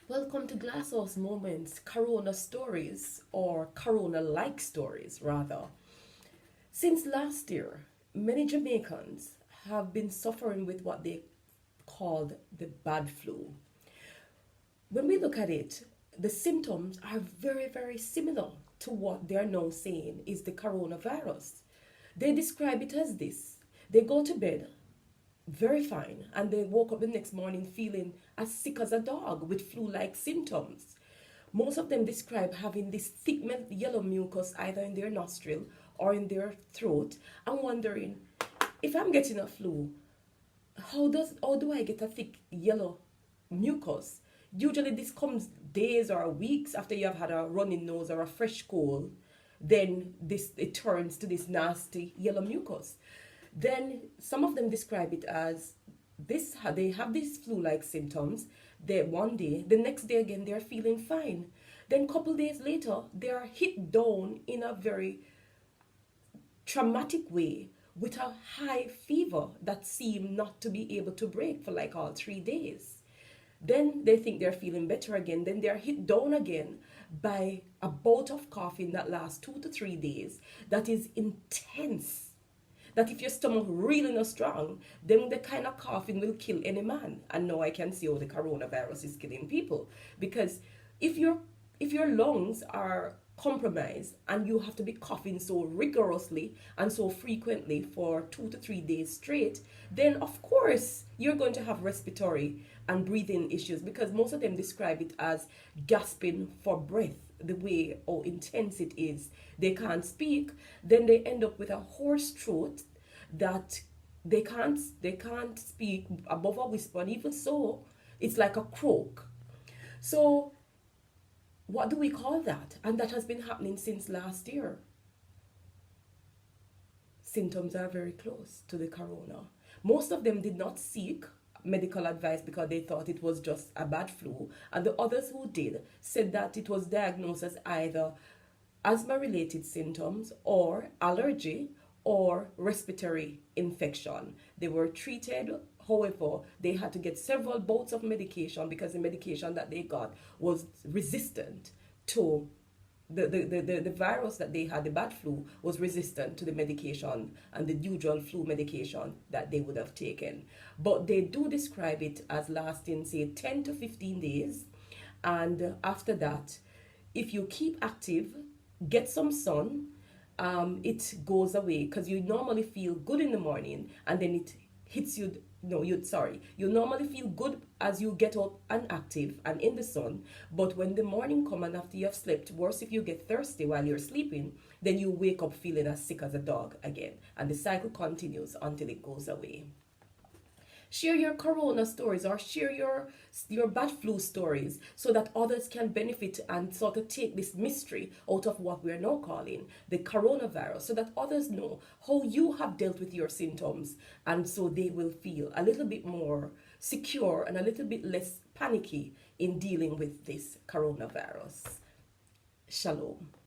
Welcome to Glasshouse Moments, Corona stories, or Corona like stories, rather. Since last year, many Jamaicans have been suffering with what they called the bad flu. When we look at it, the symptoms are very, very similar to what they're now saying is the coronavirus. They describe it as this: they go to bed very fine and they woke up the next morning feeling as sick as a dog with flu like symptoms. Most of them describe having this thick yellow mucus either in their nostril or in their throat and wondering, if I'm getting a flu, how do I get a thick yellow mucus? Usually this comes days or weeks after you have had a running nose or a fresh cold. Then this it turns to this nasty yellow mucus. Then some of them describe it as this: they have these flu-like symptoms. They one day, the next day again, they're feeling fine. Then couple days later, they are hit down in a very traumatic way with a high fever that seem not to be able to break for like all 3 days. Then they think they're feeling better again. Then they're hit down again by a bout of coughing that lasts 2 to 3 days that is intense, that if your stomach really not strong, then the kind of coughing will kill any man. And now I can see how the coronavirus is killing people. Because if your if your lungs are compromised and you have to be coughing so rigorously and so frequently for 2 to 3 days straight, then of course you're going to have respiratory and breathing issues, because most of them describe it as gasping for breath, the way how intense it is. They can't speak, then they end up with a hoarse throat that they can't speak above a whisper, and even so, it's like a croak. So what do we call that? And that has been happening since last year. Symptoms are very close to the corona. Most of them did not seek medical advice because they thought it was just a bad flu, and the others who did said that it was diagnosed as either asthma related symptoms or allergy or respiratory infection. They were treated, however, they had to get several bouts of medication because the medication that they got was resistant to the virus that they had. The bad flu was resistant to the medication and the usual flu medication that they would have taken. But they do describe it as lasting, say, 10 to 15 days. And after that, if you keep active, get some sun, it goes away, because you normally feel good in the morning and then it hits you. No, you normally feel good as you get up and active and in the sun, but when the morning come and after you have slept, worse if you get thirsty while you're sleeping, then you wake up feeling as sick as a dog again, and the cycle continues until it goes away. Share your corona stories, or share your bad flu stories, so that others can benefit and sort of take this mystery out of what we're now calling the coronavirus, so that others know how you have dealt with your symptoms, and so they will feel a little bit more secure and a little bit less panicky in dealing with this coronavirus. Shalom.